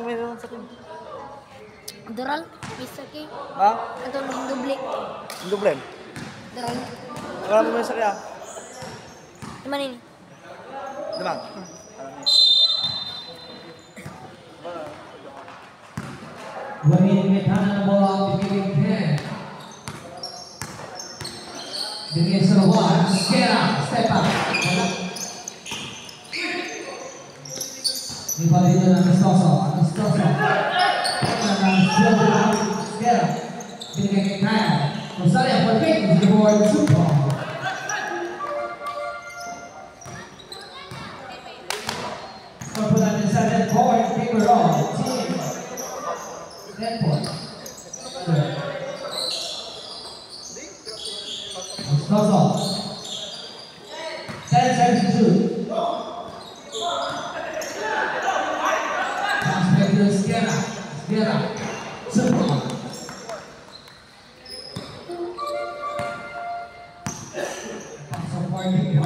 main sa akin. Doral, bisa ki. Ha? Atau doble. Dublen. Doral. Wala mo sa kaya. Di mana ini? Demang. Wahid Mekana bola dikirim ke dengan serbuan Skera Stepan Kembali dengan Astoso Skera dengan Kaya Rosalia perfect is the board super Komponen inside that board take a roll team that point Astoso 10 seconds to shoot back to Skera super supporting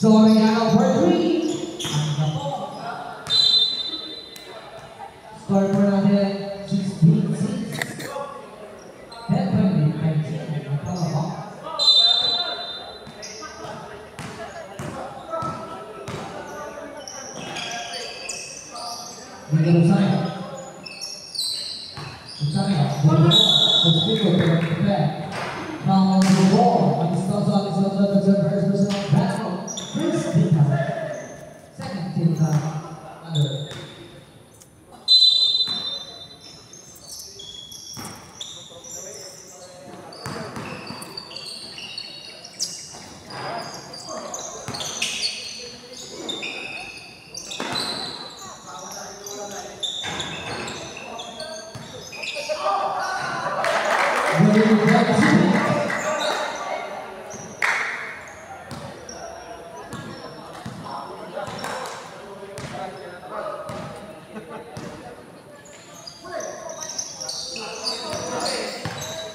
Soriano for 3. Score po natin 16-6. 10-20. Miguel Usaya. Now on the ball, Astoso that's the first personal battle. First team time. Second team time. Under.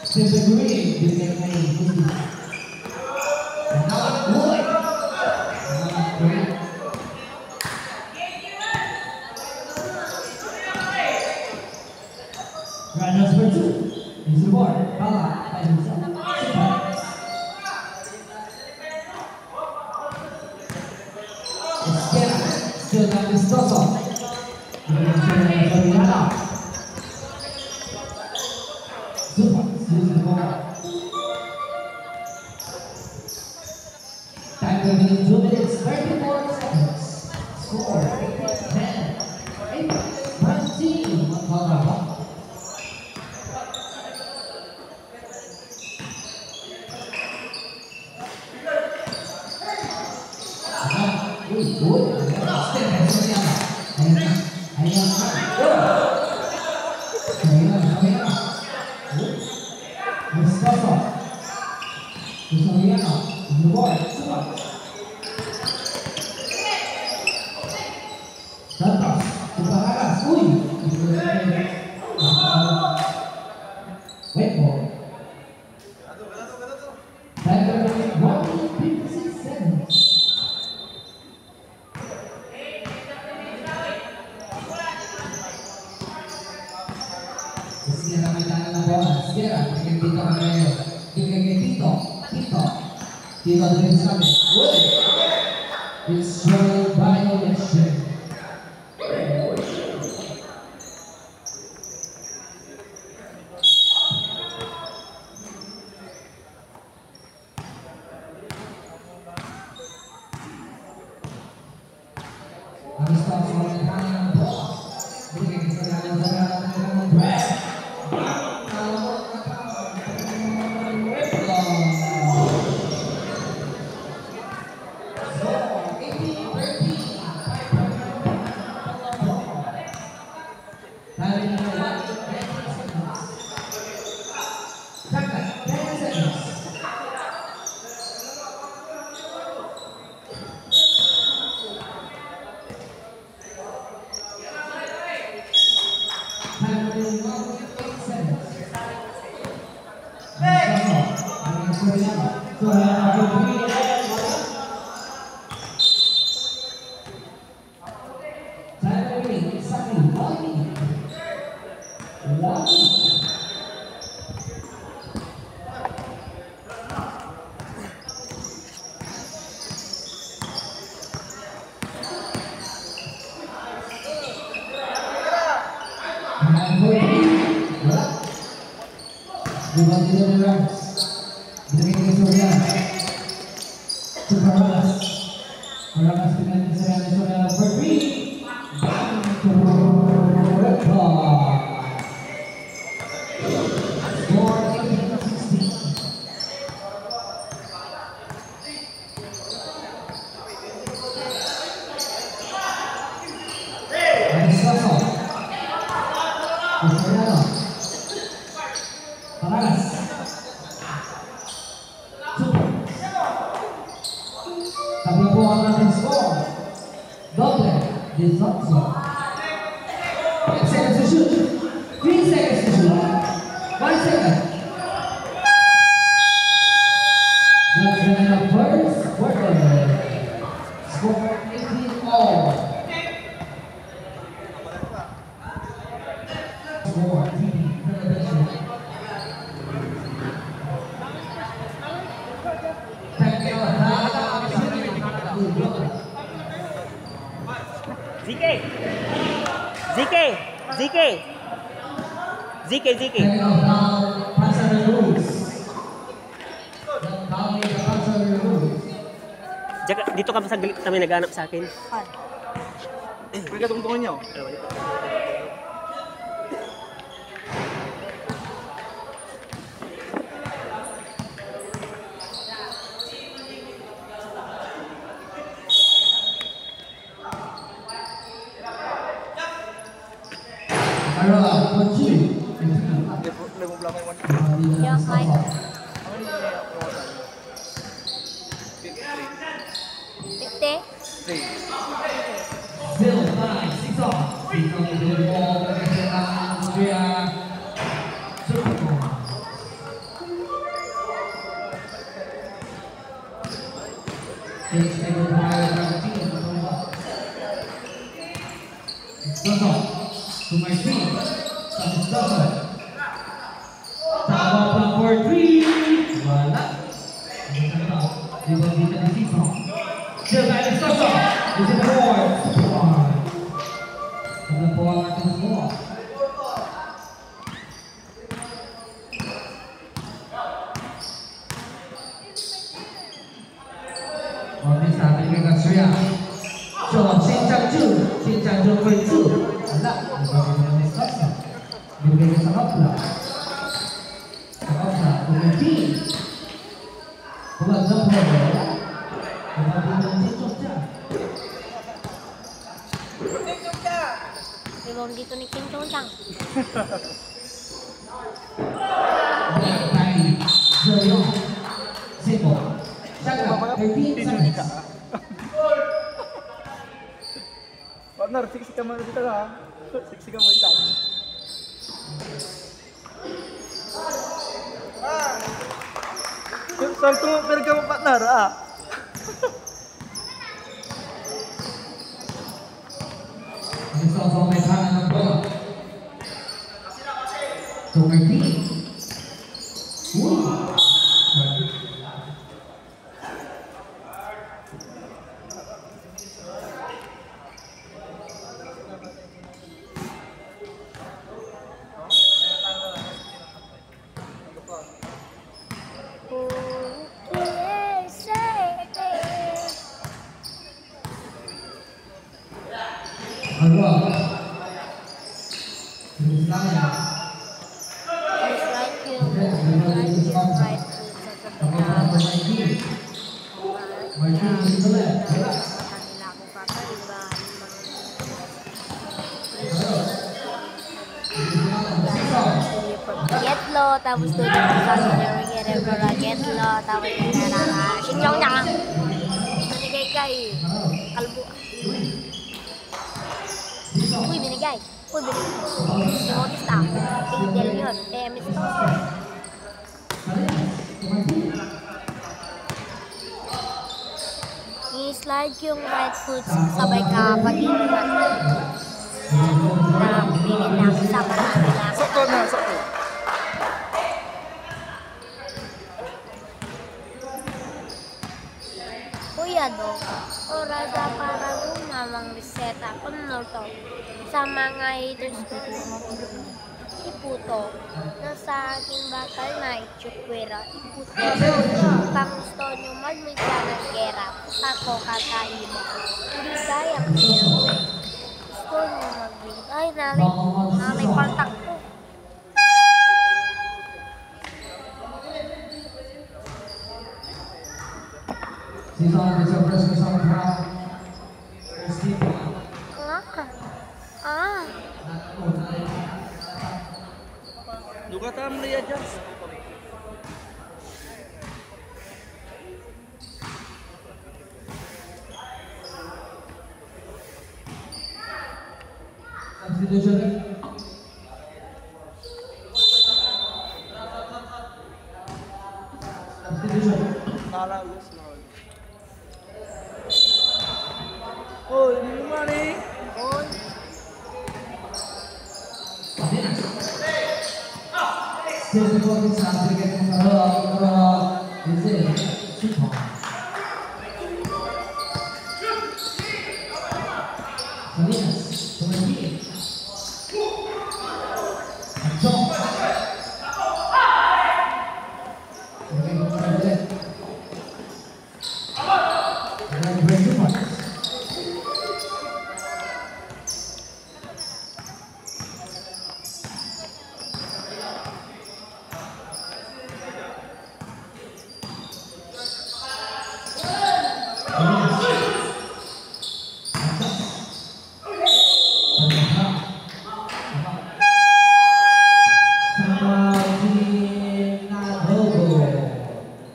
Stephen Green dengan main putih. Now, Lloyd. Round number 2 is the board. Bala by himself. Esquerra, still got Vistoso. Super, using the ball. Time remaining 2 minutes, 34 seconds. Score 10, 8, 19. Wait for it. Time remaining 156 seconds. Esquerra may tangan ng bola. Esquerra, bigyan dito ang Rayo. Bigyan kay Tito. Tito. Tito din sa amin. Uy! It's showing violation. Ang stop sa mga tangan ng bola. Bigyan kay ng Brad. ZK. Jaga, dito ka sa gilid kami naghanap sa akin. Pwede ka tungtungan niyo. Still 9-6 off. Becoming the ball. Joso. To my three. Tapos Joso. Tama pa for three. Wala. Rebound dito ni Sito. Still Alex Joso. This is the board. Ano po ang ating score? This time we got Surya. So, Shinchang-ju for two. Wala. Ibigay ni Sosa. Ibigay niya sa Kapla. Sa Kapla, kumiti. Kumag na po. Kumag na si Chokcha. Rebound dito ni Kim Chong-chang. Black by Zoyo. Sebo. Saka, 13 seconds. Partner, siksi ka muna dito ha. Siksi ka muna dito. Salto mo, pero ka mo partner ah. Gusto ko may kanan ng bola. Tumerti. Halo. Terus nanya. Getlo, tapos doon yung sa Getlo, tapos Shin Chong-chang. Binigay kay Kalbo. Uy, binigay. Si Modista. Tingdel yun. MS to. I-slide yung right foot sabay ka pag-inuman. Na pipigil na sa marami na. Sakto na, sakto. Kuya do, ora sa para doon namang reseta kuno to sa mga haters ko. Iputo na sa aking bakal na itsukwera. Iputo kang gusto nyo magmita ng gera. Ako kakaiba. Hindi kaya ko sinabi. Gusto nyo mag-win. Ay, nalay kontak ko. Sisa ang reservers ko sa mga Steve. Luka tam liya dyan. Substitution. Substitution. Nala ulas na. Oh, ini gimana nih? Goal. Still the ball is not getting is it? Super. Salinas, Tumerti. Jong.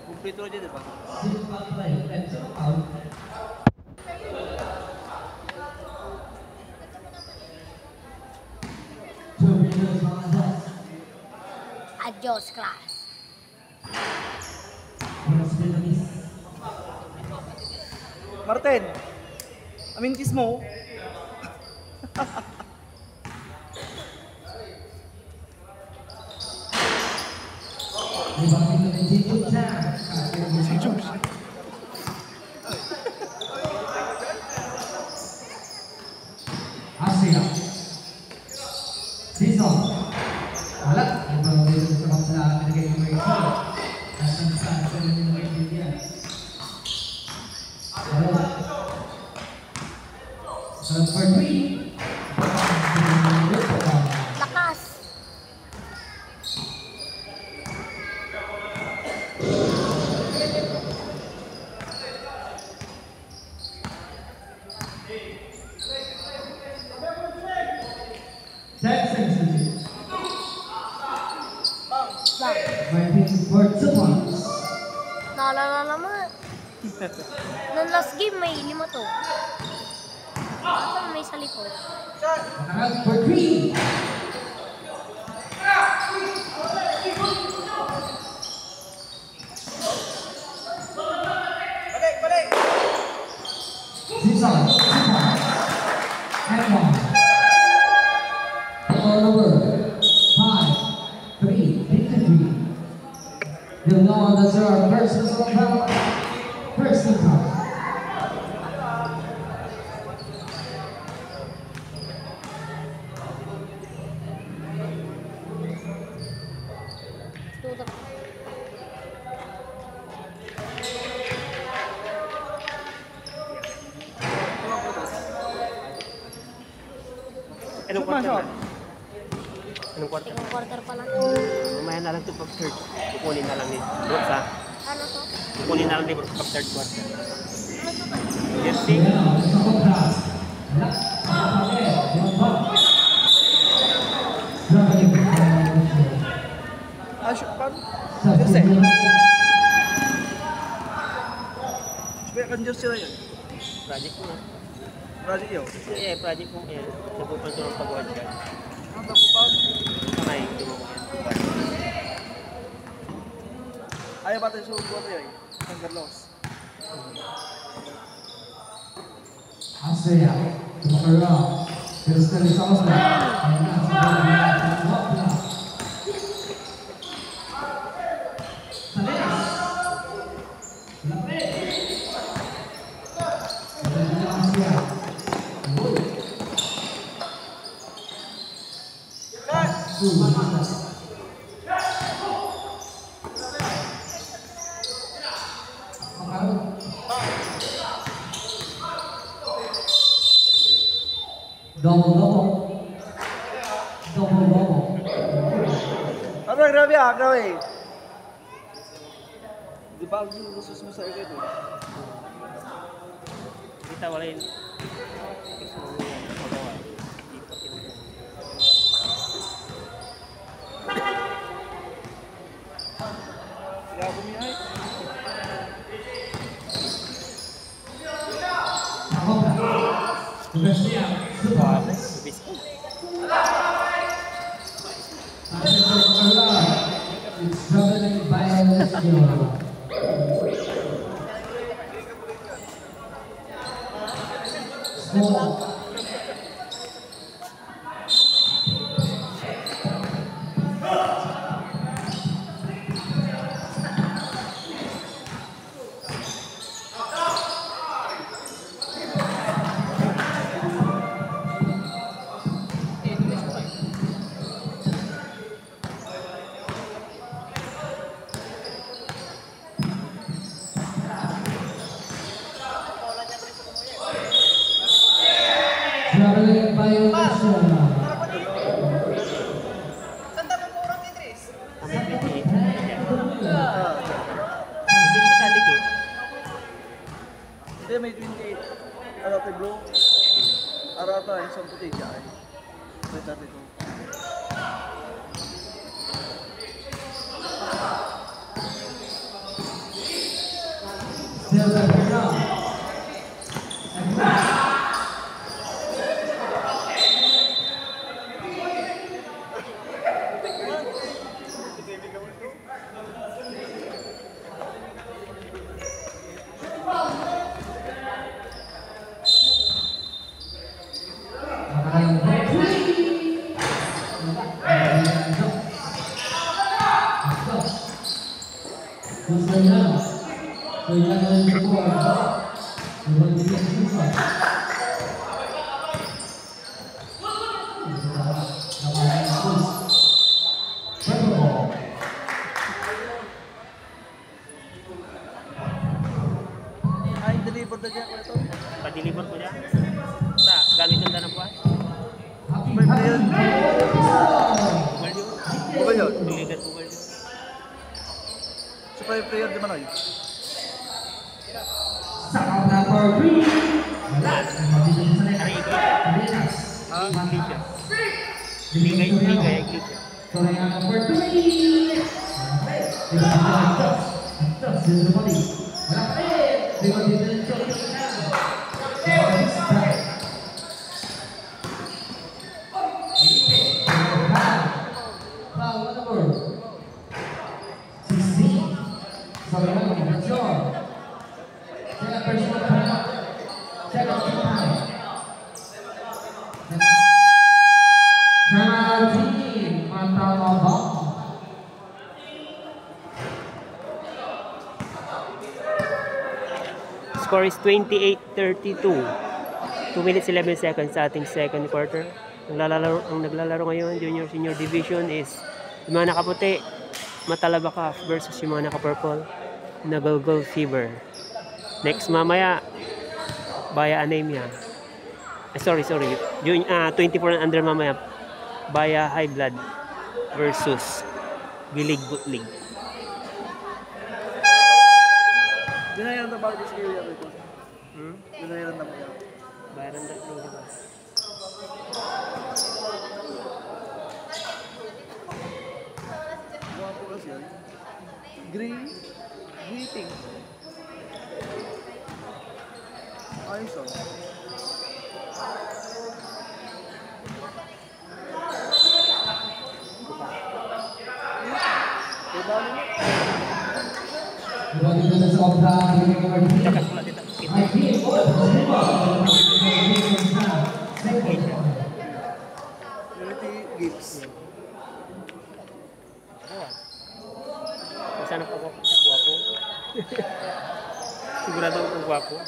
Kumplito aja deh, Pak. Adios, class. Martin, amin kiss mo. Season. Wala. Ibang dito sa kapla. Pinagay yung mga ito. Nasaan sa mga kaibigan. Serve for 3. Lakas. Bang. Fighting for 2 points. Naalala naman. Nung last game, may 5 to. At may sa likod. Serve for 3. Season. 2 points. And 1. All over. 5, 3, 53. You'll know that there are persons on ground. First and top. Tutok. Anong quarter na? Anong quarter? Tingong quarter pa lang. Mamaya na lang ito pag third. Kukunin na lang ni Brooks ha. Ano to? Kukunin na lang ni Brooks pag third quarter. Ano to ba? Yes, see? Now, sa kontra. Shoot pan. Sa Jersey. pagbubuhat. Supaya kan jersey lah yun. Project mo. Project yun. Eh, project mo. Eh, napupan ko ng pag-watch ka. Ang tako pa. Kamay, hindi mo yan. Ayaw ba tayo sa buwan yun? San Carlos. Austria. Tumakara. Pero sa Austria. Ayun na. Sa pagbubuhat. Double. Ano, grabe ah, grabe. Di ba ang gusto mo sa ito? Kita wala yun. Kaya bumihay. It's traveling violence. Small. Traveling violence. Hindi, may 28. Arate blue. Arata, isang puti dyan. May dati ko. Still the ground. Terima kasih. player di Manoy. Second number 3. Wala. Dito sa net. Pilinas. Iglesia. Iglesia. So yang number 3. Dito sa body. Wala pa rin. Dito sa foul number 16. So yang number 4. Second personal foul. Second team foul. Team Matalobong. Score is 28-32. 2 minutes 11 seconds sa ating second quarter. Ang naglalaro ngayon, junior senior division is yung mga nakaputi, Matalabaka versus yung mga naka-purple, Nagolgol Fever. Next mamaya, Baya Anemia. Sorry. 24 and under mamaya, Baya High Blood versus Gilig Butlig. Dinayan na ba this area dito? Dinayan na mo yan. Bayaran na ito, diba? Guwapo kasi yan. Greeting. Ayos oh. Ibali mo. Dito sa sobra. Takas pula dito. My team. Unity Gibbs. Sana pa guwapo. Sigurado ako guwapo.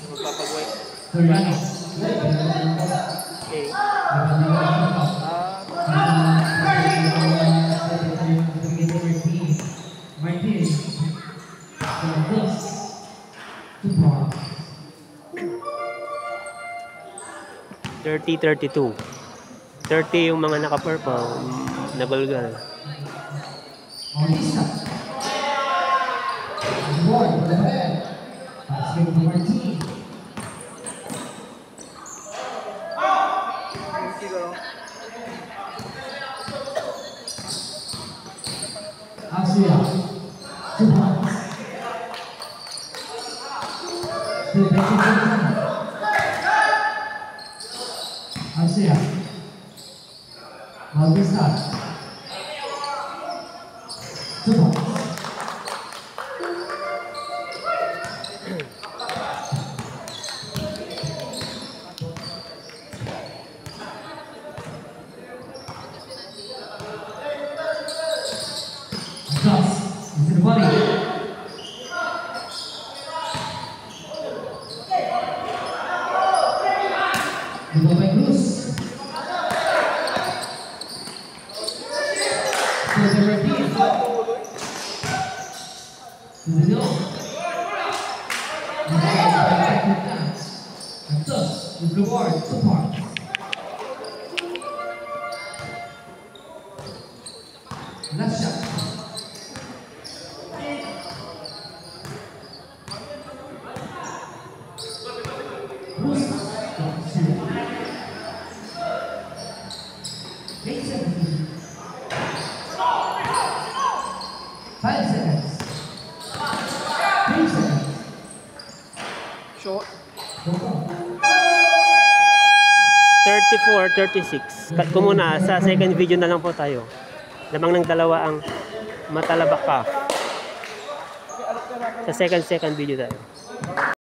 Magpapagway. Okay. My team. 30-32. 30 yung mga naka-purple, nagolgal. Paulista. Boy, for the head. Basket to Martin. Asia. 2 points. Still taking some time. Asia. Bautista. 2 points. Cross into the body. Dito by Cruz. To the repeat. To the middle. And thus, the reward 2 points. Last shot. Cruz. 8 seconds. 5 seconds. 3 seconds. Short. 34-36. Cut ko muna. Sa second video na lang po tayo. Lamang ng dalawa ang Matalabaka. Sa second video tayo.